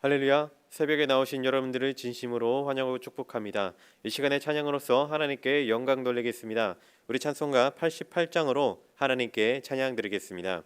할렐루야. 새벽에 나오신 여러분들을 진심으로 환영하고 축복합니다. 이 시간에 찬양으로서 하나님께 영광 돌리겠습니다. 우리 찬송가 88장으로 하나님께 찬양 드리겠습니다.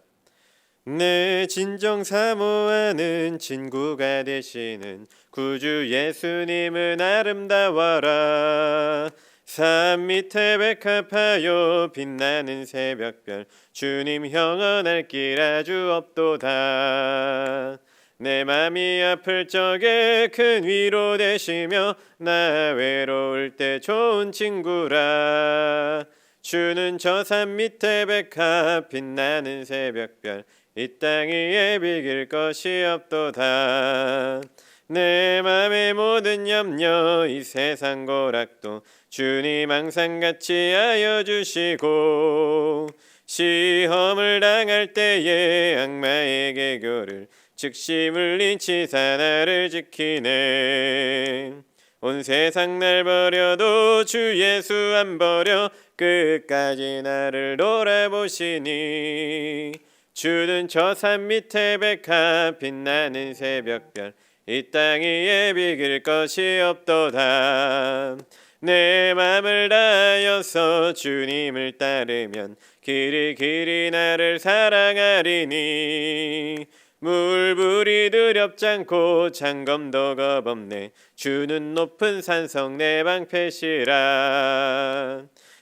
내 진정 사모하는 친구가 되시는 구주 예수님은 아름다워라. 산 밑에 백합하여 빛나는 새벽별 주님 형언할 길 아주 없도다. 내 맘이 아플 적에 큰 위로 되시며 나 외로울 때 좋은 친구라. 주는 저 산 밑에 백합 빛나는 새벽별 이 땅 위에 비길 것이 없도다. 내 맘의 모든 염려 이 세상 고락도 주님 항상 같이 하여 주시고 시험을 당할 때에 악마의 개교를 즉시 물리치사 나를 지키네. 온 세상 날 버려도 주 예수 안 버려 끝까지 나를 돌아보시니. 주는 저 산 밑에 백합 빛나는 새벽별 이 땅 위에 비길 것이 없도다. 내 맘을 다하여서 주님을 따르면 길이 길이 나를 사랑하리니. 물불이 두렵지 않고 장검도 겁없네. 주는 높은 산성 내 방패시라.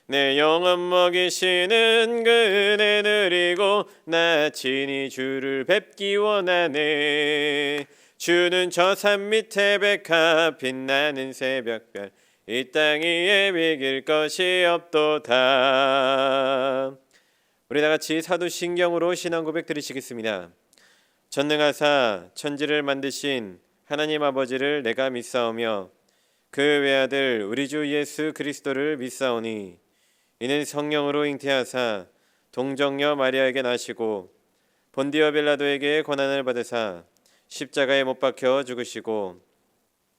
내 영혼 먹이시는 그 은혜 누리고 나 친히 주를 뵙기 원하네. 주는 저 산 밑에 백합 빛나는 새벽별 이 땅 위에 비길 것이 없도다. 우리 다같이 사도신경으로 신앙 고백 드리시겠습니다. 전능하사 천지를 만드신 하나님 아버지를 내가 믿사오며 그 외아들 우리 주 예수 그리스도를 믿사오니 이는 성령으로 잉태하사 동정녀 마리아에게 나시고 본디오 빌라도에게 고난을 받으사 십자가에 못 박혀 죽으시고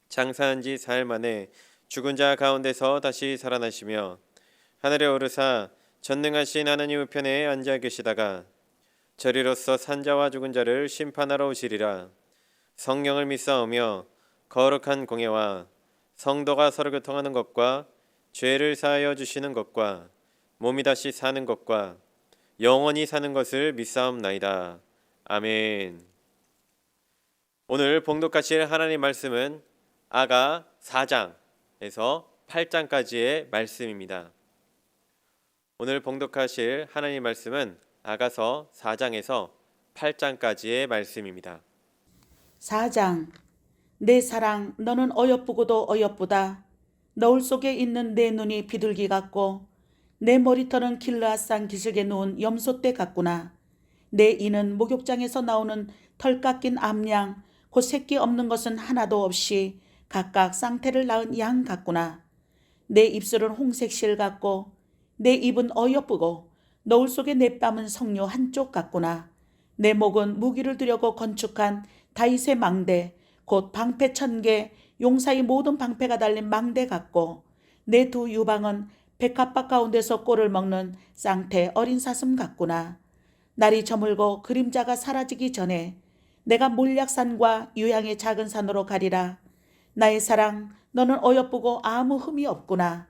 장사한 지 사흘 만에 죽은 자 가운데서 다시 살아나시며 하늘에 오르사 전능하신 하나님 우편에 앉아 계시다가 저리로서 산자와 죽은 자를 심판하러 오시리라. 성령을 믿사오며 거룩한 공예와 성도가 서로 교통하는 것과 죄를 사하여 주시는 것과 몸이 다시 사는 것과 영원히 사는 것을 믿사옵나이다. 아멘. 오늘 봉독하실 하나님 말씀은 아가 4장에서 8장까지의 말씀입니다. 오늘 봉독하실 하나님 말씀은 아가서 4장에서 8장까지의 말씀입니다. 4장. 내 사랑 너는 어여쁘고도 어여쁘다. 너울 속에 있는 내 눈이 비둘기 같고 내 머리털은 길르앗산 기슭에 누운 염소떼 같구나. 내 이는 목욕장에서 나오는 털 깎인 암양 곧 새끼 없는 것은 하나도 없이 각각 쌍태를 낳은 양 같구나. 내 입술은 홍색 실 같고 내 입은 어여쁘고 너울 속에 내 뺨은 석류 한쪽 같구나. 내 목은 무기를 두려고 건축한 다윗의 망대 곧 방패 1000개 용사의 모든 방패가 달린 망대 같고 내 두 유방은 백합밭 가운데서 꼴을 먹는 쌍태 어린 사슴 같구나. 날이 저물고 그림자가 사라지기 전에 내가 몰약산과 유향의 작은 산으로 가리라. 나의 사랑 너는 어여쁘고 아무 흠이 없구나.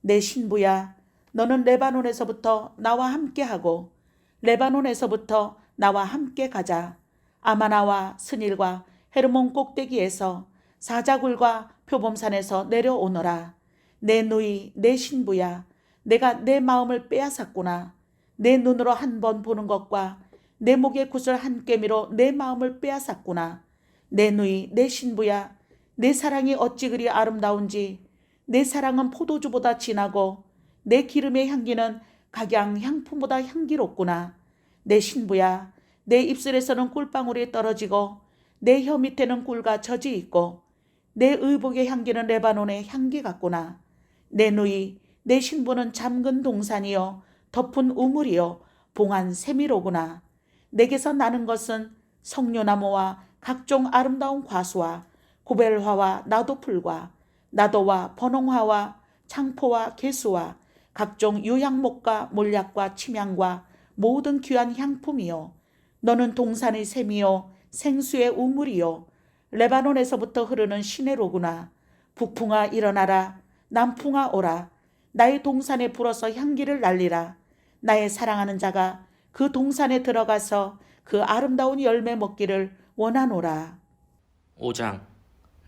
내 신부야 너는 레바논에서부터 나와 함께하고 레바논에서부터 나와 함께 가자. 아마나와 스닐과 헤르몬 꼭대기에서 사자굴과 표범산에서 내려오너라. 내 누이 내 신부야 내가 내 마음을 빼앗았구나. 내 눈으로 한 번 보는 것과 내 목의 구슬 한 깨미로 내 마음을 빼앗았구나. 내 누이 내 신부야 내 사랑이 어찌 그리 아름다운지. 내 사랑은 포도주보다 진하고 내 기름의 향기는 각양 향품보다 향기롭구나. 내 신부야 내 입술에서는 꿀방울이 떨어지고 내 혀 밑에는 꿀과 젖이 있고 내 의복의 향기는 레바논의 향기 같구나. 내 누이 내 신부는 잠근 동산이요 덮은 우물이요 봉한 세미로구나. 내게서 나는 것은 석류나무와 각종 아름다운 과수와 고벨화와 나도풀과 나도와 번홍화와 창포와 개수와 각종 유향목과 몰약과 침향과 모든 귀한 향품이요 너는 동산의 샘이요 생수의 우물이요 레바논에서부터 흐르는 시내로구나. 북풍아 일어나라. 남풍아 오라. 나의 동산에 불어서 향기를 날리라. 나의 사랑하는 자가 그 동산에 들어가서 그 아름다운 열매 먹기를 원하노라. 5장.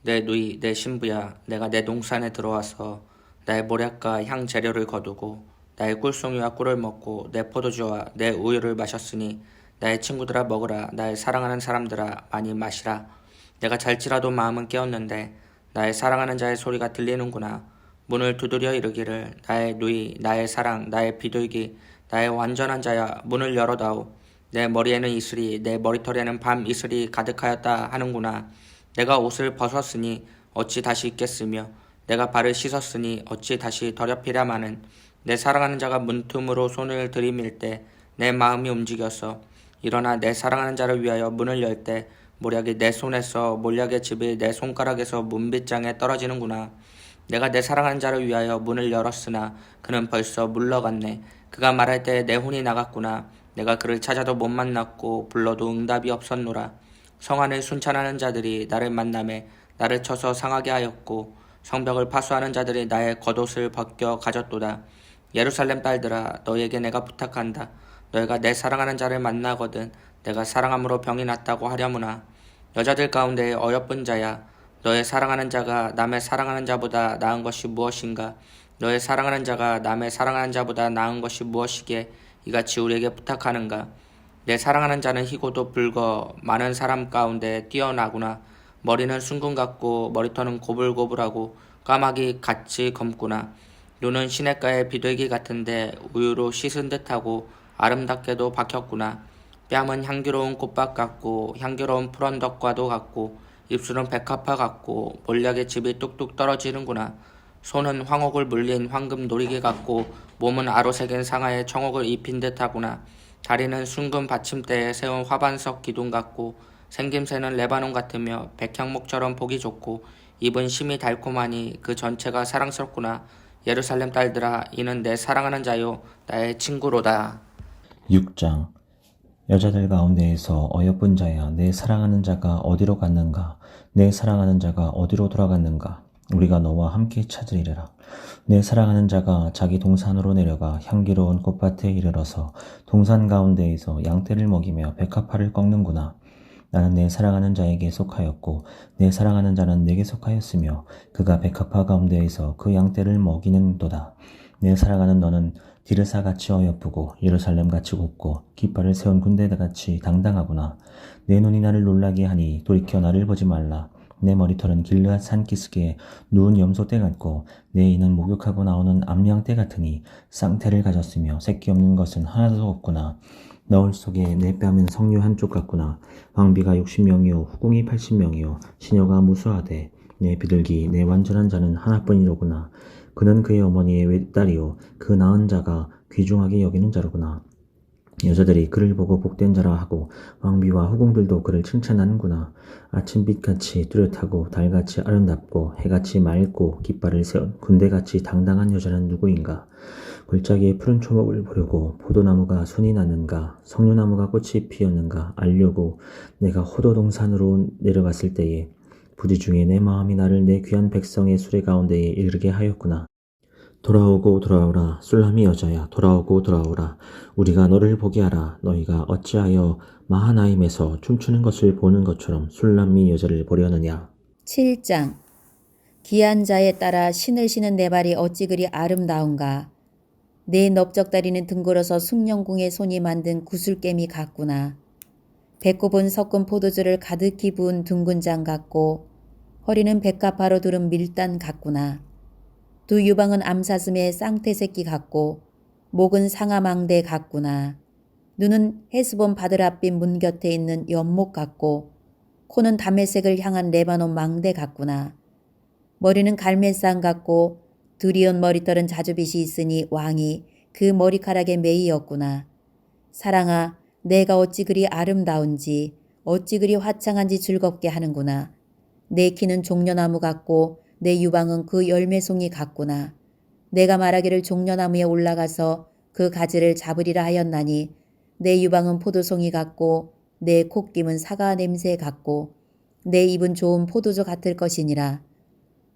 내 누이 내 신부야, 내가 내 동산에 들어와서 나의 모략과 향 재료를 거두고 나의 꿀송이와 꿀을 먹고 내 포도주와 내 우유를 마셨으니 나의 친구들아 먹으라. 나의 사랑하는 사람들아 많이 마시라. 내가 잘지라도 마음은 깨었는데 나의 사랑하는 자의 소리가 들리는구나. 문을 두드려 이르기를 나의 누이 나의 사랑 나의 비둘기 나의 완전한 자야, 문을 열어다오. 내 머리에는 이슬이 내 머리털에는 밤 이슬이 가득하였다 하는구나. 내가 옷을 벗었으니 어찌 다시 입겠으며 내가 발을 씻었으니 어찌 다시 더럽히랴마는. 내 사랑하는 자가 문틈으로 손을 들이밀 때 내 마음이 움직여서 일어나 내 사랑하는 자를 위하여 문을 열 때 모략이 내 손에서 몰약의 즙이 내 손가락에서 문빗장에 떨어지는구나. 내가 내 사랑하는 자를 위하여 문을 열었으나 그는 벌써 물러갔네. 그가 말할 때 내 혼이 나갔구나. 내가 그를 찾아도 못 만났고 불러도 응답이 없었노라. 성 안을 순찰하는 자들이 나를 만나매 나를 쳐서 상하게 하였고 성벽을 파수하는 자들이 나의 겉옷을 벗겨 가졌도다. 예루살렘 딸들아, 너에게 내가 부탁한다. 너희가 내 사랑하는 자를 만나거든 내가 사랑함으로 병이 났다고 하려무나. 여자들 가운데 어여쁜 자야, 너의 사랑하는 자가 남의 사랑하는 자보다 나은 것이 무엇인가? 너의 사랑하는 자가 남의 사랑하는 자보다 나은 것이 무엇이기에 이같이 우리에게 부탁하는가? 내 사랑하는 자는 희고도 붉어 많은 사람 가운데 뛰어나구나. 머리는 순금 같고 머리털은 고불고불하고 까마귀 같이 검구나. 눈은 시냇가의 비둘기 같은데 우유로 씻은 듯하고 아름답게도 박혔구나. 뺨은 향기로운 꽃밭 같고 향기로운 푸른덕과도 같고 입술은 백합화 같고 몰약의 즙이 뚝뚝 떨어지는구나. 손은 황옥을 물린 황금 놀이개 같고 몸은 아로새긴 상하에 청옥을 입힌 듯하구나. 다리는 순금 받침대에 세운 화반석 기둥 같고 생김새는 레바논 같으며 백향목처럼 보기 좋고 입은 심이 달콤하니 그 전체가 사랑스럽구나. 예루살렘 딸들아, 이는 내 사랑하는 자요 나의 친구로다. 6장. 여자들 가운데에서 어여쁜 자야, 내 사랑하는 자가 어디로 갔는가? 내 사랑하는 자가 어디로 돌아갔는가? 우리가 너와 함께 찾으리라. 내 사랑하는 자가 자기 동산으로 내려가 향기로운 꽃밭에 이르러서 동산 가운데에서 양떼를 먹이며 백합화를 꺾는구나. 나는 내 사랑하는 자에게 속하였고 내 사랑하는 자는 내게 속하였으며 그가 백합화 가운데에서 그 양떼를 먹이는도다. 내 사랑하는 너는 디르사같이 어여쁘고 예루살렘같이 곱고 깃발을 세운 군대같이 당당하구나. 내 눈이 나를 놀라게 하니 돌이켜 나를 보지 말라. 내 머리털은 길르앗 산기슭에 누운 염소떼 같고 내 이는 목욕하고 나오는 암양떼 같으니 쌍태를 가졌으며 새끼 없는 것은 하나도 없구나. 너울 속에 내 뺨은 석류 한쪽 같구나. 왕비가 60명이요 후궁이 80명이요 시녀가 무수하되 내 비둘기 내 완전한 자는 하나뿐이로구나. 그는 그의 어머니의 외딸이요 그 낳은 자가 귀중하게 여기는 자로구나. 여자들이 그를 보고 복된 자라 하고 왕비와 후궁들도 그를 칭찬하는구나. 아침빛같이 뚜렷하고 달같이 아름답고 해같이 맑고 깃발을 세운 군대같이 당당한 여자는 누구인가? 골짜기에 푸른 초목을 보려고 포도나무가 손이 났는가? 석류나무가 꽃이 피었는가? 알려고 내가 호도동산으로 내려갔을 때에 부지 중에 내 마음이 나를 내 귀한 백성의 수레 가운데에 이르게 하였구나. 돌아오고 돌아오라. 술람이 여자야, 돌아오고 돌아오라. 우리가 너를 보게 하라. 너희가 어찌하여 마하나임에서 춤추는 것을 보는 것처럼 술람이 여자를 보려느냐. 7장. 귀한 자에 따라 신을 신은 내 발이 어찌 그리 아름다운가. 내 넓적다리는 둥글어서 숭령궁의 손이 만든 구슬개미 같구나. 배꼽은 섞은 포도주를 가득히 부은 둥근 장 같고 허리는 백합화로 두른 밀단 같구나. 두 유방은 암사슴의 쌍태새끼 같고 목은 상아망대 같구나. 눈은 헤스본 바드랍빛 문 곁에 있는 연못 같고 코는 담메색을 향한 레바논 망대 같구나. 머리는 갈멜산 같고 두리온 머리털은 자주빛이 있으니 왕이 그 머리카락에 매이었구나. 사랑아, 내가 어찌 그리 아름다운지 어찌 그리 화창한지 즐겁게 하는구나. 내 키는 종려나무 같고 내 유방은 그 열매송이 같구나. 내가 말하기를 종려나무에 올라가서 그 가지를 잡으리라 하였나니 내 유방은 포도송이 같고 내 콧김은 사과 냄새 같고 내 입은 좋은 포도주 같을 것이니라.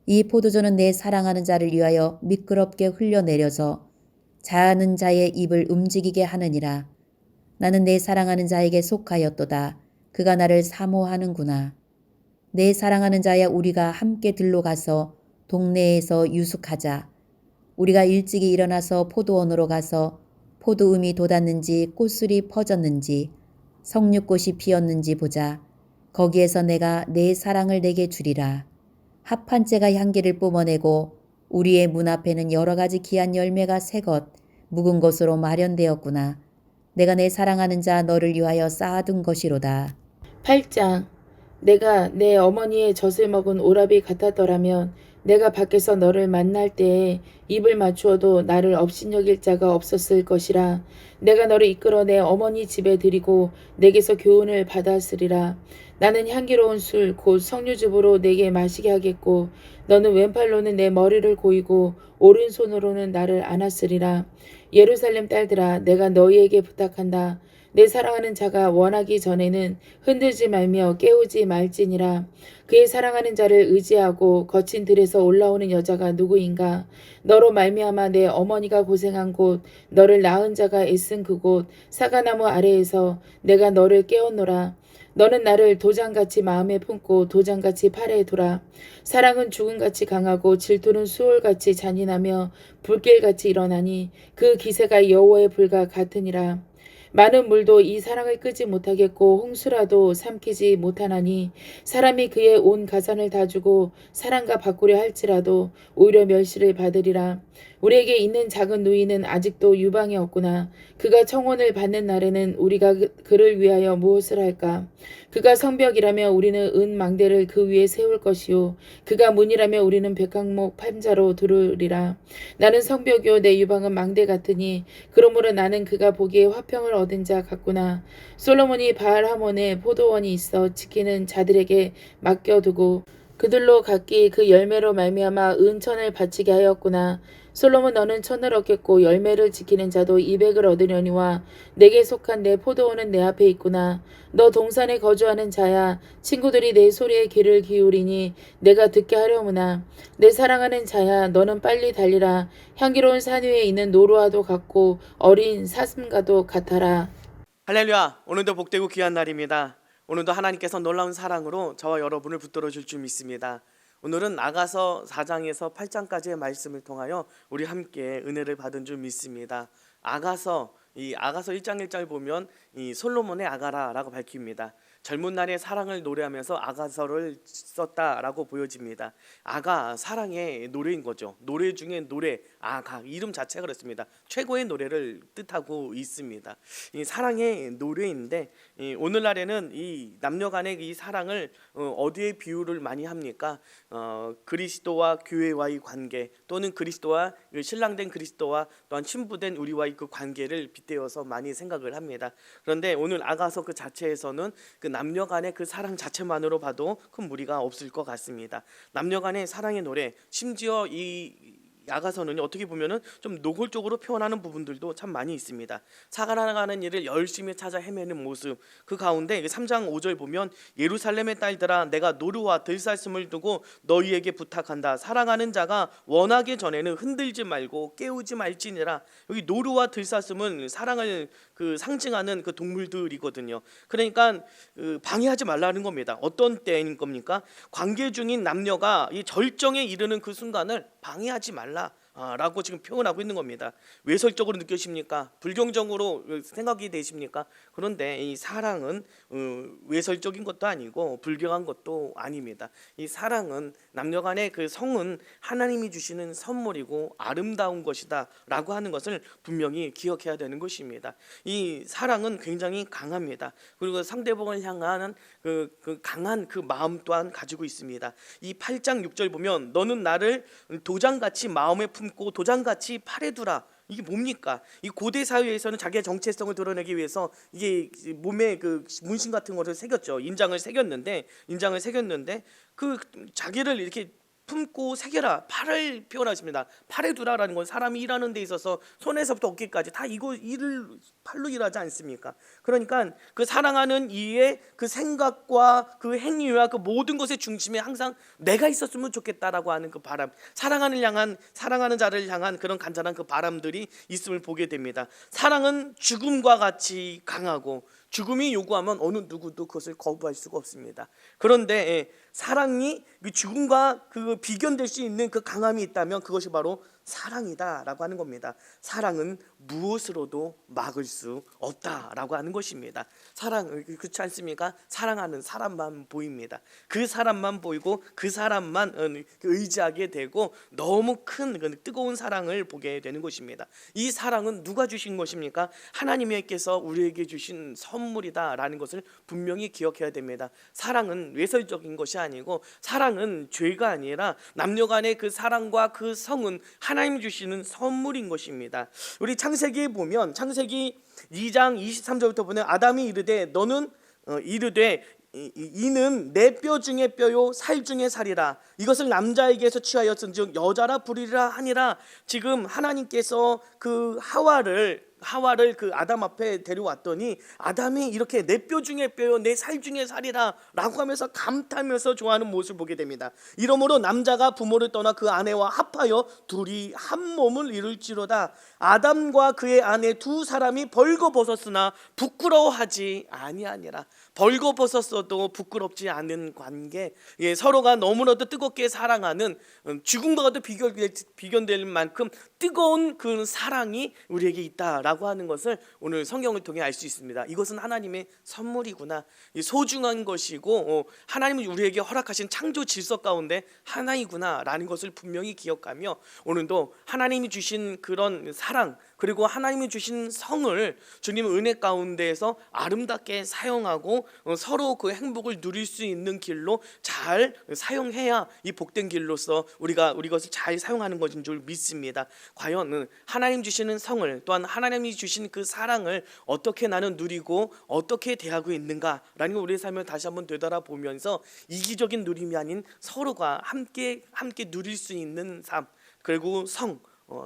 이 포도주는 내 사랑하는 자를 위하여 미끄럽게 흘려내려서 자는 자의 입을 움직이게 하느니라. 나는 내 사랑하는 자에게 속하였도다. 그가 나를 사모하는구나. 내 사랑하는 자야, 우리가 함께 들로 가서 동네에서 유숙하자. 우리가 일찍이 일어나서 포도원으로 가서 포도음이 돋았는지 꽃술이 퍼졌는지 석류꽃이 피었는지 보자. 거기에서 내가 내 사랑을 내게 주리라. 합한 째가 향기를 뿜어내고 우리의 문 앞에는 여러 가지 귀한 열매가 새것 묵은 것으로 마련되었구나. 내가 내 사랑하는 자 너를 위하여 쌓아둔 것이로다. 8장. 내가 내 어머니의 젖을 먹은 오라비 같았더라면 내가 밖에서 너를 만날 때에 입을 맞추어도 나를 업신여길 자가 없었을 것이라. 내가 너를 이끌어 내 어머니 집에 들이고 내게서 교훈을 받았으리라. 나는 향기로운 술 곧 석류즙으로 내게 마시게 하겠고 너는 왼팔로는 내 머리를 고이고 오른손으로는 나를 안았으리라. 예루살렘 딸들아, 내가 너희에게 부탁한다. 내 사랑하는 자가 원하기 전에는 흔들지 말며 깨우지 말지니라. 그의 사랑하는 자를 의지하고 거친 들에서 올라오는 여자가 누구인가? 너로 말미암아 내 어머니가 고생한 곳, 너를 낳은 자가 애쓴 그곳, 사과나무 아래에서 내가 너를 깨웠노라. 너는 나를 도장같이 마음에 품고 도장같이 팔에 두라. 사랑은 죽음같이 강하고 질투는 수월같이 잔인하며 불길같이 일어나니 그 기세가 여호와의 불과 같으니라. 많은 물도 이 사랑을 끄지 못하겠고 홍수라도 삼키지 못하나니 사람이 그의 온 가산을 다 주고 사랑과 바꾸려 할지라도 오히려 멸시를 받으리라. 우리에게 있는 작은 누이는 아직도 유방이 없구나. 그가 청혼을 받는 날에는 우리가 그를 위하여 무엇을 할까? 그가 성벽이라며 우리는 은 망대를 그 위에 세울 것이요 그가 문이라며 우리는 백항목 판자로 두르리라. 나는 성벽이요 내 유방은 망대 같으니 그러므로 나는 그가 보기에 화평을 얻은 자 같구나. 솔로몬이 바알하몬에 포도원이 있어 지키는 자들에게 맡겨두고 그들로 각기 그 열매로 말미암아 은천을 바치게 하였구나. 솔로몬 너는 천을 얻겠고 열매를 지키는 자도 200을 얻으려니와 내게 속한 내 포도원은 내 앞에 있구나. 너 동산에 거주하는 자야, 친구들이 내 소리에 귀를 기울이니 내가 듣게 하려무나. 내 사랑하는 자야, 너는 빨리 달리라. 향기로운 산 위에 있는 노루와도 같고 어린 사슴과도 같아라. 할렐루야. 오늘도 복되고 귀한 날입니다. 오늘도 하나님께서 놀라운 사랑으로 저와 여러분을 붙들어 줄 줄 믿습니다. 오늘은 아가서 4장에서 8장까지의 말씀을 통하여 우리 함께 은혜를 받은 줄 믿습니다. 아가서 1장 1장을 보면 이 솔로몬의 아가라라고 밝힙니다. 젊은 날의 사랑을 노래하면서 아가서를 썼다라고 보여집니다. 아가, 사랑의 노래인 거죠. 노래 중에 노래, 아가, 이름 자체가 그렇습니다. 최고의 노래를 뜻하고 있습니다. 이 사랑의 노래인데 오늘날에는 이 남녀간의 이 사랑을 어디에 비유를 많이 합니까? 그리스도와 교회와의 관계 또는 그리스도와 신랑된 그리스도와 또한 신부된 우리와의 그 관계를 빗대어서 많이 생각을 합니다. 그런데 오늘 아가서 그 자체에서는 그 남녀간의 그 사랑 자체만으로 봐도 큰 무리가 없을 것 같습니다. 남녀간의 사랑의 노래, 심지어 이 아가서는 어떻게 보면은 좀 노골적으로 표현하는 부분들도 참 많이 있습니다. 살아가는 일을 열심히 찾아 헤매는 모습, 그 가운데 3장 5절 보면 예루살렘의 딸들아 내가 노루와 들사슴을 두고 너희에게 부탁한다. 사랑하는 자가 원하기 전에는 흔들지 말고 깨우지 말지니라. 여기 노루와 들사슴은 사랑을 상징하는 그 동물들이거든요. 그러니까 방해하지 말라는 겁니다. 어떤 때인 겁니까? 관계 중인 남녀가 이 절정에 이르는 그 순간을 방해하지 말라 라고 지금 표현하고 있는 겁니다. 외설적으로 느껴집니까? 불경적으로 생각이 되십니까? 그런데 이 사랑은 외설적인 것도 아니고 불경한 것도 아닙니다. 이 사랑은 남녀간의 그 성은 하나님이 주시는 선물이고 아름다운 것이다 라고 하는 것을 분명히 기억해야 되는 것입니다. 이 사랑은 굉장히 강합니다. 그리고 상대방을 향한 그 강한 그 마음 또한 가지고 있습니다. 이 8장 6절 보면 너는 나를 도장같이 마음에 품고 도장같이 팔에 두라. 이게 뭡니까? 이 고대 사회에서는 자기의 정체성을 드러내기 위해서 이게 몸에 그 문신 같은 것을 새겼죠. 인장을 새겼는데 그 자기를 이렇게 품고 새겨라. 팔을 표현하십니다. 팔에 두라라는 건 사람이 일하는 데 있어서 손에서부터 어깨까지 다 이거 일을 팔로 일하지 않습니까? 그러니까 그 사랑하는 이의 그 생각과 그 행위와 그 모든 것의 중심에 항상 내가 있었으면 좋겠다라고 하는 그 바람, 사랑하는 자를 향한 그런 간절한 그 바람들이 있음을 보게 됩니다. 사랑은 죽음과 같이 강하고 죽음이 요구하면 어느 누구도 그것을 거부할 수가 없습니다. 그런데 사랑이 그 죽음과 그 비견될 수 있는 그 강함이 있다면 그것이 바로 사랑이다라고 하는 겁니다. 사랑은 무엇으로도 막을 수 없다라고 하는 것입니다. 사랑, 그렇지 않습니까? 사랑하는 사람만 보입니다. 그 사람만 보이고 그 사람만 의지하게 되고 너무 큰 뜨거운 사랑을 보게 되는 것입니다. 이 사랑은 누가 주신 것입니까? 하나님께서 우리에게 주신 선물이다라는 것을 분명히 기억해야 됩니다. 사랑은 외설적인 것이 아니고 사랑은 죄가 아니라 남녀 간의 그 사랑과 그 성은 하나님 주시는 선물인 것입니다. 우리 창세기에 보면 창세기 2장 23절부터 보면 아담이 이르되 너는 이르되 이는 내 뼈 중에 뼈요 살 중에 살이라. 이것을 남자에게서 취하였은즉 여자라 부르리라 하니라. 지금 하나님께서 그 하와를 그 아담 앞에 데려왔더니 아담이 이렇게 내 뼈 중에 뼈요 내 살 중에 살이라 라고 하면서 감탄하면서 좋아하는 모습을 보게 됩니다. 이러므로 남자가 부모를 떠나 그 아내와 합하여 둘이 한 몸을 이룰지로다. 아담과 그의 아내 두 사람이 벌거벗었으나 부끄러워하지 아니하니라. 벌거벗었어도 부끄럽지 않은 관계, 서로가 너무나도 뜨겁게 사랑하는 죽음과도 비견될 만큼 뜨거운 그 사랑이 우리에게 있다라고 하는 것을 오늘 성경을 통해 알 수 있습니다. 이것은 하나님의 선물이구나, 소중한 것이고 하나님이 우리에게 허락하신 창조 질서 가운데 하나이구나 라는 것을 분명히 기억하며 오늘도 하나님이 주신 그런 사랑 그리고 하나님이 주신 성을 주님의 은혜 가운데에서 아름답게 사용하고 서로 그 행복을 누릴 수 있는 길로 잘 사용해야 이 복된 길로서 우리가 것을 잘 사용하는 것인 줄 믿습니다. 과연 하나님 주시는 성을 또한 하나님이 주신 그 사랑을 어떻게 나는 누리고 어떻게 대하고 있는가라는 걸 우리의 삶을 다시 한번 되돌아보면서 이기적인 누림이 아닌 서로가 함께 누릴 수 있는 삶 그리고 성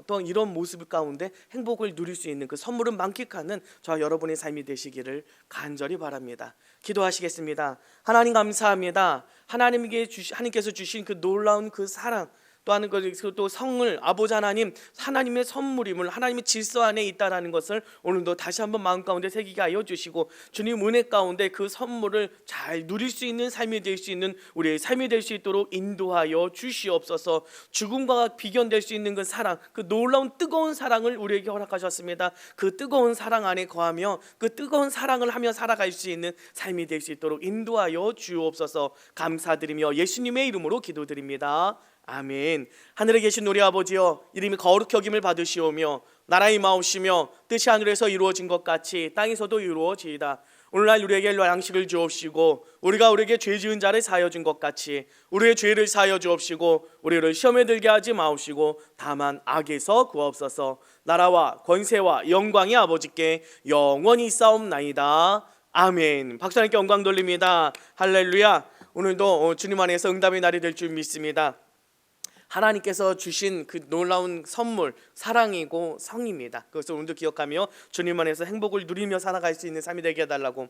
또 이런 모습 가운데 행복을 누릴 수 있는 그 선물을 만끽하는 저와 여러분의 삶이 되시기를 간절히 바랍니다. 기도하시겠습니다. 하나님 감사합니다. 하나님께서 주신 그 놀라운 그 사랑 또한 또 성을 아버지 하나님 하나님의 선물임을 하나님의 질서 안에 있다라는 것을 오늘도 다시 한번 마음 가운데 새기게 하여 주시고 주님 은혜 가운데 그 선물을 잘 누릴 수 있는 삶이 될 수 있는 우리의 삶이 될 수 있도록 인도하여 주시옵소서. 죽음과 비견될 수 있는 그 사랑, 그 놀라운 뜨거운 사랑을 우리에게 허락하셨습니다. 그 뜨거운 사랑 안에 거하며 그 뜨거운 사랑을 하며 살아갈 수 있는 삶이 될 수 있도록 인도하여 주옵소서. 감사드리며 예수님의 이름으로 기도드립니다. 아멘. 하늘에 계신 우리 아버지여, 이름이 거룩히 여김을 받으시오며 나라의 마옵시며 뜻이 하늘에서 이루어진 것 같이 땅에서도 이루어지이다. 오늘날 우리에게 양식을 주옵시고 우리가 우리에게 죄 지은 자를 사하여 준 것 같이 우리의 죄를 사하여 주옵시고 우리를 시험에 들게 하지 마옵시고 다만 악에서 구하옵소서. 나라와 권세와 영광이 아버지께 영원히 있사옵나이다. 아멘. 박수 하나님께 영광 돌립니다. 할렐루야. 오늘도 주님 안에서 응답의 날이 될 줄 믿습니다. 하나님께서 주신 그 놀라운 선물 사랑이고 성입니다. 그것을 오늘도 기억하며 주님 안에서 행복을 누리며 살아갈 수 있는 삶이 되게 해달라고,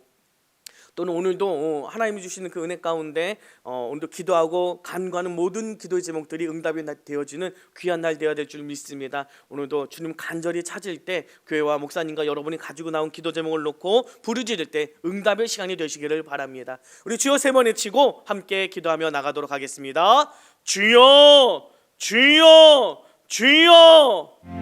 또는 오늘도 하나님이 주시는 그 은혜 가운데 오늘도 기도하고 간구하는 모든 기도의 제목들이 응답이 되어지는 귀한 날 되어야 될 줄 믿습니다. 오늘도 주님 간절히 찾을 때 교회와 목사님과 여러분이 가지고 나온 기도 제목을 놓고 부르짖을 때 응답의 시간이 되시기를 바랍니다. 우리 주여 세 번 외치고 함께 기도하며 나가도록 하겠습니다. 주여 주여 주여.